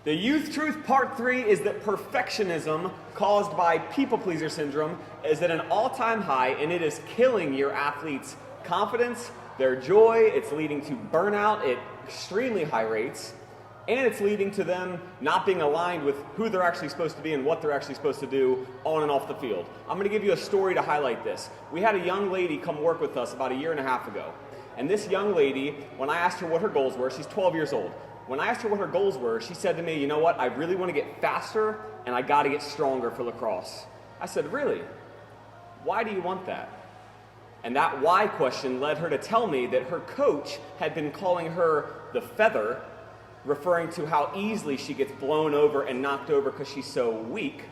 The youth truth part 3 is that perfectionism caused by people pleaser syndrome is at an all-time high, and it is killing your athletes' confidence, their joy. It's leading to burnout at extremely high rates, and it's leading to them not being aligned with who they're actually supposed to be and what they're actually supposed to do on and off the field. I'm going to give you a story to highlight this. We had a young lady come work with us about a year and a half ago, and this young lady, when I asked her what her goals were, she's 12 years old. When I asked her what her goals were, she said to me, you know what, I really want to get faster and I got to get stronger for lacrosse. I said, really? Why do you want that? And that why question led her to tell me that her coach had been calling her the feather, referring to how easily she gets blown over and knocked over because she's so weak.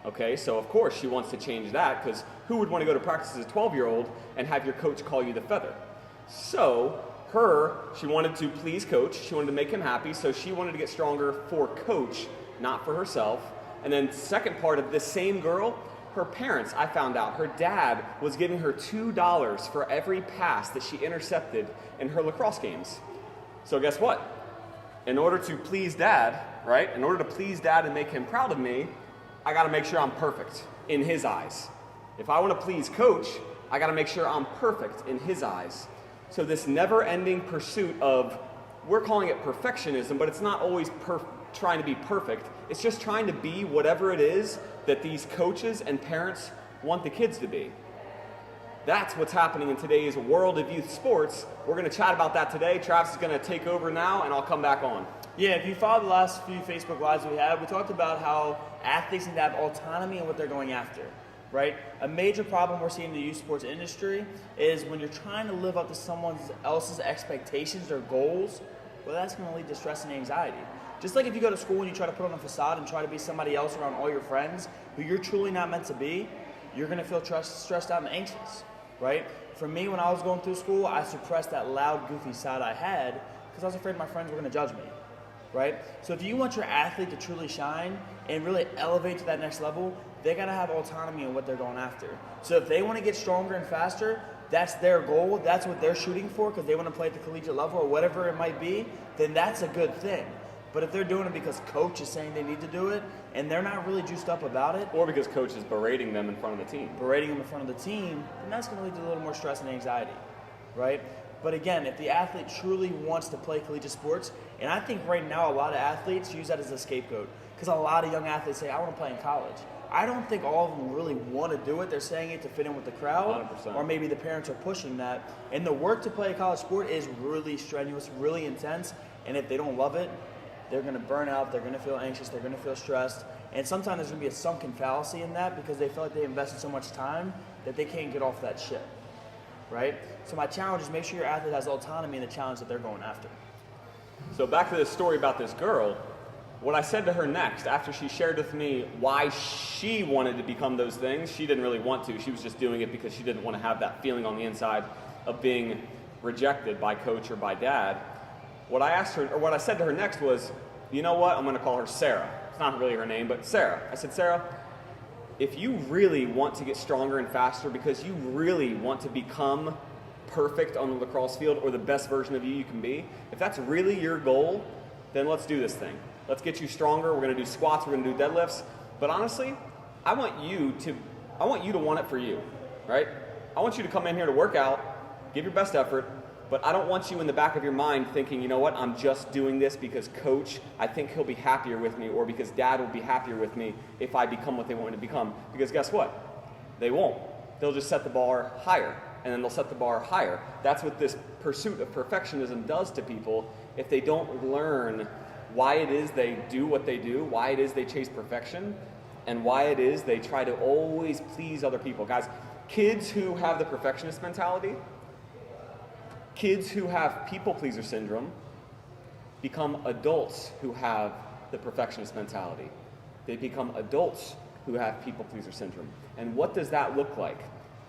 Okay, so of course she wants to change that, because who would want to go to practice as a 12-year-old and have your coach call you the feather? So she wanted to please coach, she wanted to make him happy, so she wanted to get stronger for coach, not for herself. And then second part of this same girl, her parents, I found out, her dad was giving her $2 for every pass that she intercepted in her lacrosse games. So guess what? In order to please dad, right? In order to please dad and make him proud of me, I gotta make sure I'm perfect in his eyes. If I wanna please coach, I gotta make sure I'm perfect in his eyes. So this never-ending pursuit of, we're calling it perfectionism, but it's not always trying to be perfect. It's just trying to be whatever it is that these coaches and parents want the kids to be. That's what's happening in today's world of youth sports. We're going to chat about that today. Travis is going to take over now, and I'll come back on. Yeah, if you followed the last few Facebook Lives we had, we talked about how athletes need to have autonomy in what they're going after. Right? A major problem we're seeing in the youth sports industry is when you're trying to live up to someone else's expectations or goals, well, that's going to lead to stress and anxiety. Just like if you go to school and you try to put on a facade and try to be somebody else around all your friends who you're truly not meant to be, you're going to feel stressed out and anxious, right? For me, when I was going through school, I suppressed that loud, goofy side I had because I was afraid my friends were going to judge me, right? So if you want your athlete to truly shine and really elevate to that next level, they got to have autonomy in what they're going after. So if they want to get stronger and faster, that's their goal, that's what they're shooting for because they want to play at the collegiate level or whatever it might be, then that's a good thing. But if they're doing it because coach is saying they need to do it and they're not really juiced up about it, or because coach is berating them in front of the team, then that's going to lead to a little more stress and anxiety, right? But again, if the athlete truly wants to play collegiate sports, and I think right now a lot of athletes use that as a scapegoat because a lot of young athletes say, I want to play in college. I don't think all of them really want to do it. They're saying it to fit in with the crowd, 100%. Or maybe the parents are pushing that. And the work to play a college sport is really strenuous, really intense, and if they don't love it, they're going to burn out, they're going to feel anxious, they're going to feel stressed, and sometimes there's going to be a sunken fallacy in that because they feel like they invested so much time that they can't get off that ship, right? So my challenge is make sure your athlete has autonomy in the challenge that they're going after. So back to this story about this girl, what I said to her next, after she shared with me why she wanted to become those things, she didn't really want to. She was just doing it because she didn't want to have that feeling on the inside of being rejected by coach or by dad. What I said to her next was, you know what, I'm going to call her Sarah. It's not really her name, but Sarah. I said, Sarah, if you really want to get stronger and faster because you really want to become perfect on the lacrosse field or the best version of you can be, if that's really your goal, then let's do this thing. Let's get you stronger. We're going to do squats. We're going to do deadlifts. But honestly, I want you to want it for you, right? I want you to come in here to work out, give your best effort, but I don't want you in the back of your mind thinking, you know what, I'm just doing this because coach, I think he'll be happier with me, or because dad will be happier with me if I become what they want me to become. Because guess what? They won't. They'll just set the bar higher, and then they'll set the bar higher. That's what this pursuit of perfectionism does to people if they don't learn why it is they do what they do, why it is they chase perfection, and why it is they try to always please other people. Guys, kids who have the perfectionist mentality, kids who have people pleaser syndrome become adults who have the perfectionist mentality. They become adults who have people pleaser syndrome. And what does that look like?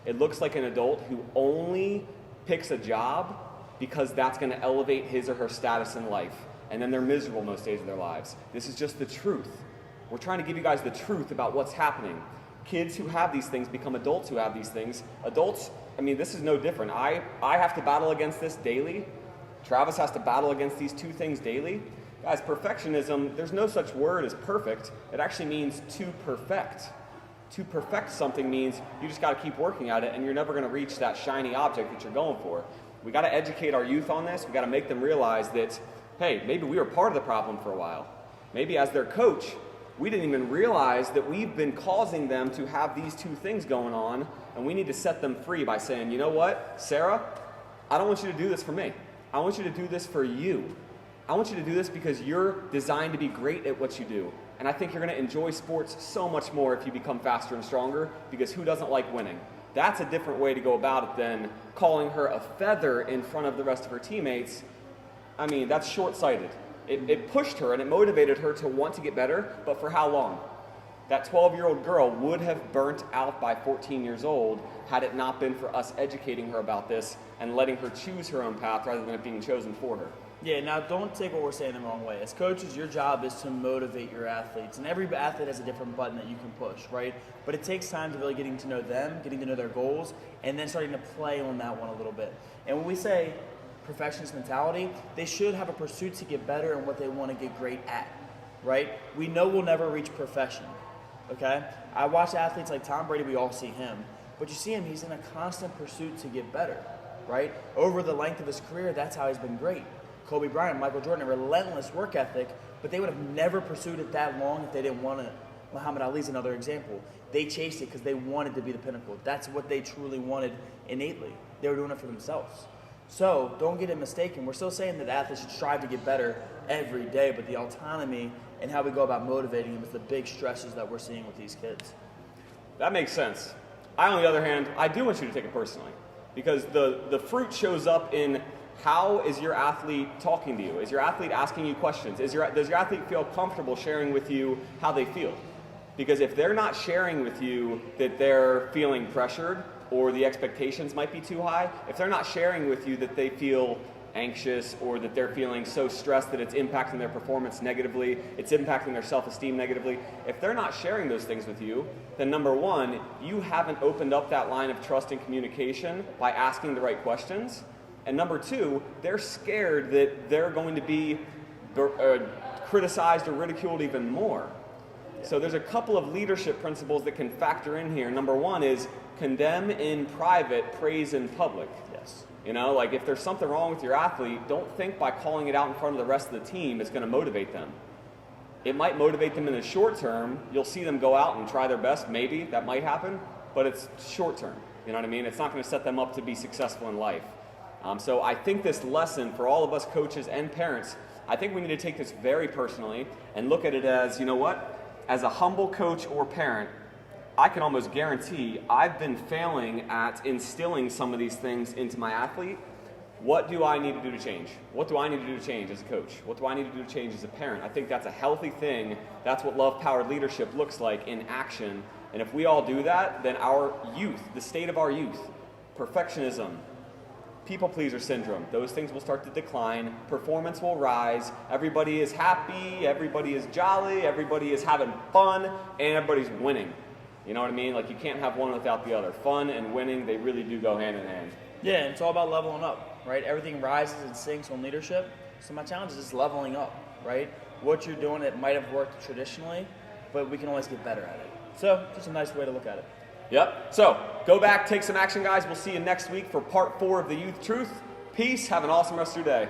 It looks like an adult who only picks a job because that's going to elevate his or her status in life. And then they're miserable most days of their lives. This is just the truth. We're trying to give you guys the truth about what's happening. Kids who have these things become adults who have these things. Adults, I mean, this is no different. I have to battle against this daily. Travis has to battle against these two things daily. Guys, perfectionism, there's no such word as perfect. It actually means to perfect. To perfect something means you just got to keep working at it, and you're never going to reach that shiny object that you're going for. We got to educate our youth on this. We got to make them realize that, hey, maybe we were part of the problem for a while. Maybe as their coach, we didn't even realize that we've been causing them to have these two things going on, and we need to set them free by saying, you know what, Sarah, I don't want you to do this for me. I want you to do this for you. I want you to do this because you're designed to be great at what you do. And I think you're going to enjoy sports so much more if you become faster and stronger, because who doesn't like winning? That's a different way to go about it than calling her a feather in front of the rest of her teammates. I mean, that's short-sighted. It pushed her and it motivated her to want to get better, but for how long? That 12-year-old girl would have burnt out by 14 years old had it not been for us educating her about this and letting her choose her own path rather than it being chosen for her. Yeah, now don't take what we're saying the wrong way. As coaches, your job is to motivate your athletes, and every athlete has a different button that you can push, right? But it takes time to really getting to know them, getting to know their goals, and then starting to play on that one a little bit. And when we say perfectionist mentality, they should have a pursuit to get better and what they want to get great at, right? We know we'll never reach perfection, okay? I watch athletes like Tom Brady, we all see him, but you see him, he's in a constant pursuit to get better, right? Over the length of his career, that's how he's been great. Kobe Bryant, Michael Jordan, a relentless work ethic, but they would have never pursued it that long if they didn't want to. Muhammad Ali's another example. They chased it because they wanted to be the pinnacle. That's what they truly wanted innately. They were doing it for themselves. So don't get it mistaken. We're still saying that athletes should strive to get better every day, but the autonomy and how we go about motivating them is the big stresses that we're seeing with these kids. That makes sense. On the other hand, I do want you to take it personally, because the fruit shows up in how is your athlete talking to you? Is your athlete asking you questions? Does your athlete feel comfortable sharing with you how they feel? Because if they're not sharing with you that they're feeling pressured or the expectations might be too high, if they're not sharing with you that they feel anxious or that they're feeling so stressed that it's impacting their performance negatively, it's impacting their self-esteem negatively, if they're not sharing those things with you, then number one, you haven't opened up that line of trust and communication by asking the right questions. And number two, they're scared that they're going to be criticized or ridiculed even more. So there's a couple of leadership principles that can factor in here. Number one is condemn in private, praise in public. Yes. You know, like if there's something wrong with your athlete, don't think by calling it out in front of the rest of the team it's going to motivate them. It might motivate them in the short term. You'll see them go out and try their best. Maybe that might happen, but it's short term. You know what I mean? It's not going to set them up to be successful in life. So I think this lesson for all of us coaches and parents, I think we need to take this very personally and look at it as, you know what? As a humble coach or parent, I can almost guarantee I've been failing at instilling some of these things into my athlete. What do I need to do to change? What do I need to do to change as a coach? What do I need to do to change as a parent? I think that's a healthy thing. That's what love-powered leadership looks like in action. And if we all do that, then our youth, the state of our youth, perfectionism, people pleaser syndrome, those things will start to decline, performance will rise, everybody is happy, everybody is jolly, everybody is having fun, and everybody's winning. You know what I mean? Like you can't have one without the other. Fun and winning, they really do go hand in hand. Yeah, and it's all about leveling up, right? Everything rises and sinks on leadership. So my challenge is just leveling up, right? What you're doing, it might have worked traditionally, but we can always get better at it. So just a nice way to look at it. Yep. So go back, take some action, guys. We'll see you next week for part 4 of the Youth Truth. Peace. Have an awesome rest of your day.